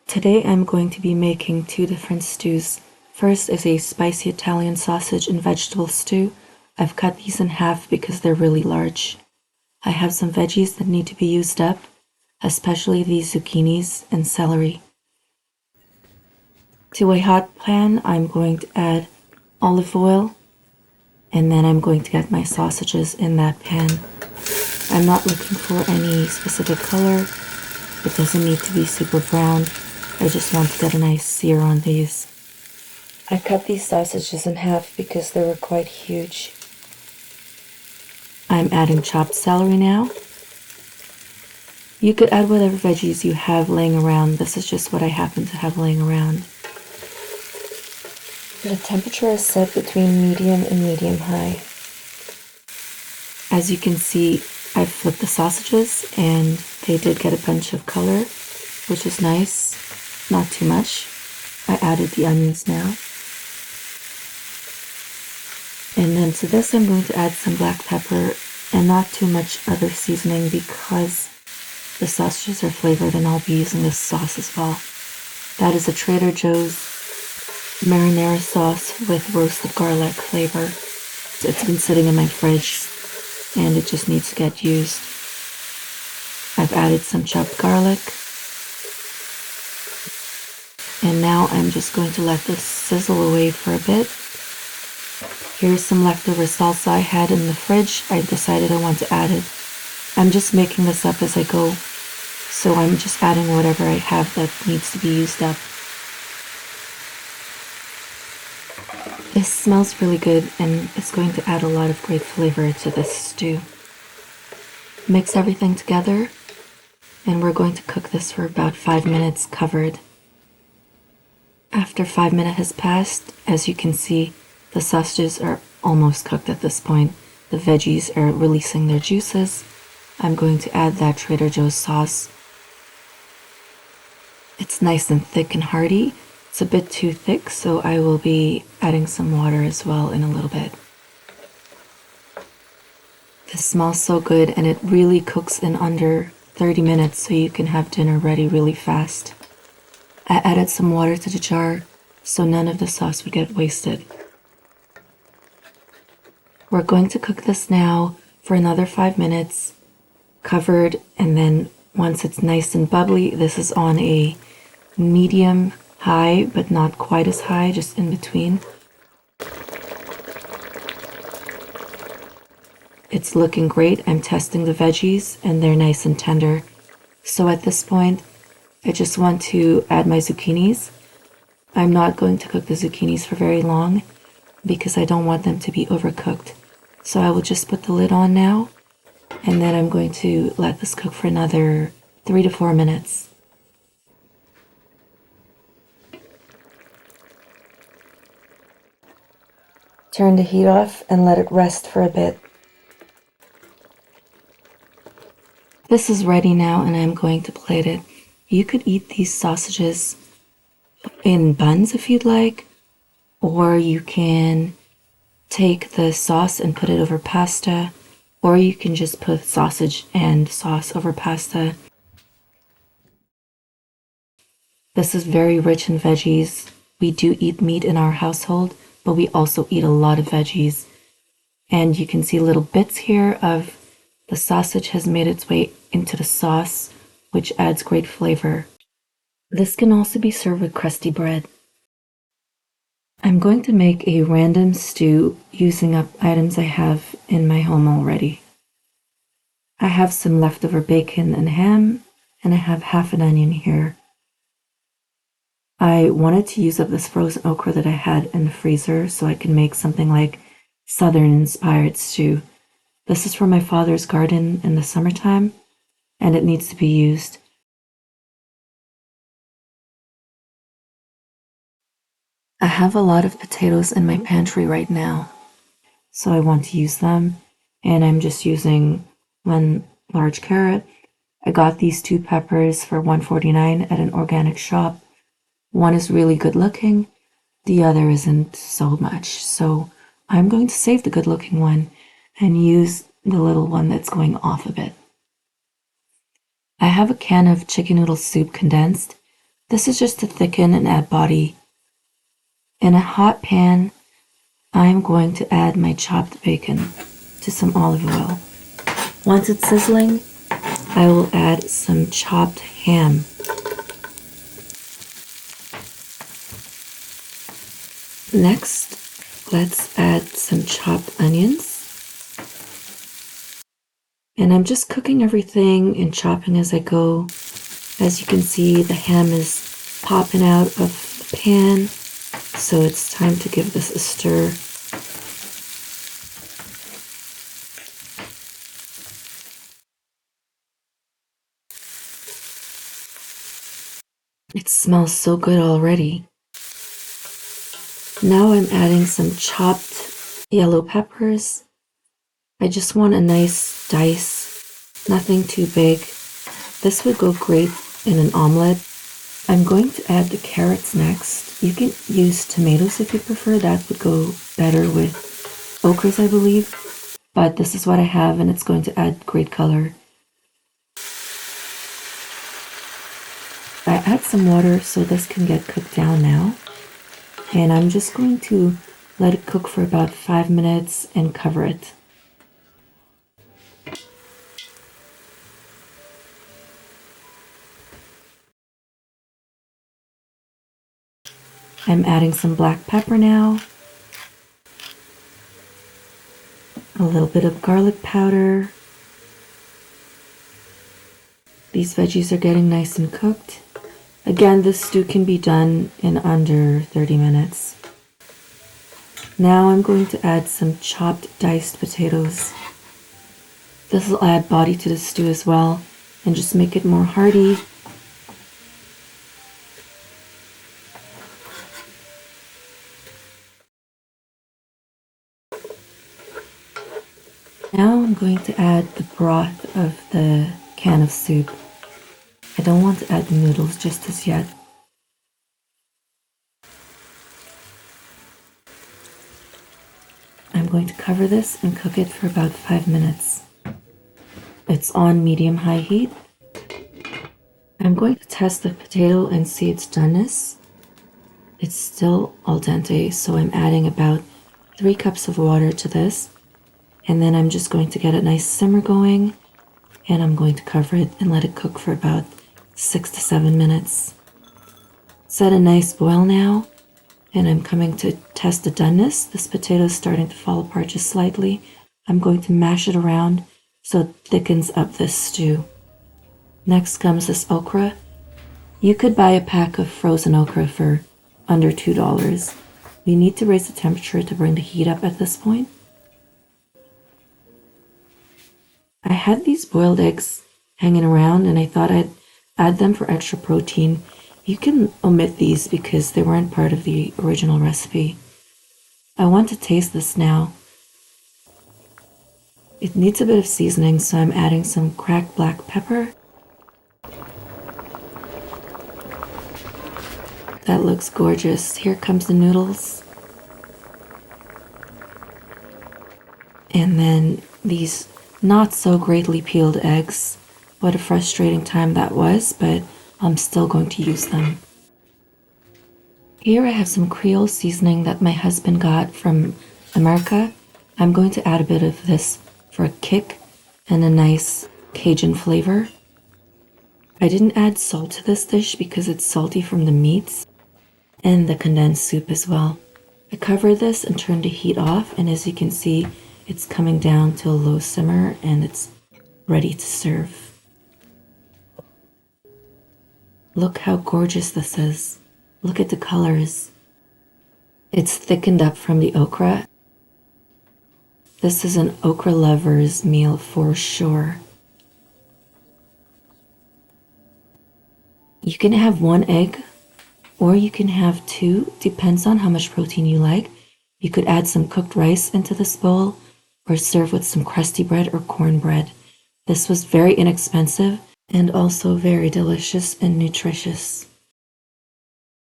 Today I'm going to be making two different stews. First is a spicy Italian sausage and vegetable stew. I've cut these in half because they're really large. I have some veggies that need to be used up, especially these zucchinis and celery. To a hot pan, I'm going to add olive oil, and then I'm going to get my sausages in that pan. I'm not looking for any specific color. It doesn't need to be super brown. I just want to get a nice sear on these. I cut these sausages in half because they were quite huge. I'm adding chopped celery now. You could add whatever veggies you have laying around. This is just what I happen to have laying around. The temperature is set between medium and medium high. As you can see, I've flipped the sausages and they did get a bunch of color, which is nice. Not too much. I added the onions now. And then to this I'm going to add some black pepper and not too much other seasoning because the sausages are flavored and I'll be using this sauce as well. That is a Trader Joe's marinara sauce with roasted garlic flavor. It's been sitting in my fridge and it just needs to get used. I've added some chopped garlic. And now I'm just going to let this sizzle away for a bit. Here's some leftover salsa I had in the fridge. I decided I want to add it. I'm just making this up as I go, so I'm just adding whatever I have that needs to be used up. This smells really good and it's going to add a lot of great flavor to this stew. Mix everything together and we're going to cook this for about 5 minutes covered. After 5 minutes has passed, as you can see, the sausages are almost cooked at this point. The veggies are releasing their juices. I'm going to add that Trader Joe's sauce. It's nice and thick and hearty. It's a bit too thick, so I will be adding some water as well in a little bit. This smells so good and it really cooks in under 30 minutes so you can have dinner ready really fast. I added some water to the jar so none of the sauce would get wasted. We're going to cook this now for another 5 minutes, covered, and then once it's nice and bubbly, this is on a medium high, but not quite as high, just in between. It's looking great. I'm testing the veggies and they're nice and tender. So at this point, I just want to add my zucchinis. I'm not going to cook the zucchinis for very long because I don't want them to be overcooked. So I will just put the lid on now and then I'm going to let this cook for another 3 to 4 minutes. Turn the heat off and let it rest for a bit. This is ready now and I'm going to plate it. You could eat these sausages in buns if you'd like, or you can take the sauce and put it over pasta, or you can just put sausage and sauce over pasta. This is very rich in veggies. We do eat meat in our household, but we also eat a lot of veggies. And you can see little bits here of the sausage has made its way into the sauce, which adds great flavor. This can also be served with crusty bread. I'm going to make a random stew using up items I have in my home already. I have some leftover bacon and ham, and I have half an onion here. I wanted to use up this frozen okra that I had in the freezer so I can make something like southern-inspired stew. This is from my father's garden in the summertime, and it needs to be used. I have a lot of potatoes in my pantry right now, so I want to use them, and I'm just using 1 large carrot. I got these 2 peppers for $1.49 at an organic shop. One is really good looking, the other isn't so much, so I'm going to save the good looking one and use the little one that's going off a bit. I have a can of chicken noodle soup condensed. This is just to thicken and add body. In a hot pan, I'm going to add my chopped bacon to some olive oil. Once it's sizzling, I will add some chopped ham. Next, let's add some chopped onions. And I'm just cooking everything and chopping as I go. As you can see, the ham is popping out of the pan, so it's time to give this a stir. It smells so good already. Now I'm adding some chopped yellow peppers. I just want a nice dice, nothing too big. This would go great in an omelette. I'm going to add the carrots next. You can use tomatoes if you prefer. That would go better with okras, I believe. But this is what I have, and it's going to add great color. I add some water so this can get cooked down now. And I'm just going to let it cook for about 5 minutes and cover it. I'm adding some black pepper now, a little bit of garlic powder. These veggies are getting nice and cooked. Again, this stew can be done in under 30 minutes. Now I'm going to add some chopped diced potatoes. This will add body to the stew as well and just make it more hearty. Now I'm going to add the broth of the can of soup. I don't want to add the noodles just as yet. I'm going to cover this and cook it for about 5 minutes. It's on medium-high heat. I'm going to test the potato and see its doneness. It's still al dente, so I'm adding about 3 cups of water to this. And then I'm just going to get a nice simmer going, and I'm going to cover it and let it cook for about 6 to 7 minutes. It's at a nice boil now, and I'm coming to test the doneness. This potato is starting to fall apart just slightly. I'm going to mash it around so it thickens up this stew. Next comes this okra. You could buy a pack of frozen okra for under $2. You need to raise the temperature to bring the heat up at this point. I had these boiled eggs hanging around and I thought I'd add them for extra protein. You can omit these because they weren't part of the original recipe. I want to taste this now. It needs a bit of seasoning, so I'm adding some cracked black pepper. That looks gorgeous. Here comes the noodles. And then these not so greatly peeled eggs. What a frustrating time that was, but I'm still going to use them. Here I have some Creole seasoning that my husband got from America. I'm going to add a bit of this for a kick and a nice Cajun flavor. I didn't add salt to this dish because it's salty from the meats and the condensed soup as well. I cover this and turn the heat off, and as you can see, it's coming down to a low simmer and it's ready to serve. Look how gorgeous this is. Look at the colors. It's thickened up from the okra. This is an okra lover's meal for sure. You can have 1 egg or you can have 2, depends on how much protein you like. You could add some cooked rice into this bowl or serve with some crusty bread or cornbread. This was very inexpensive and also very delicious and nutritious.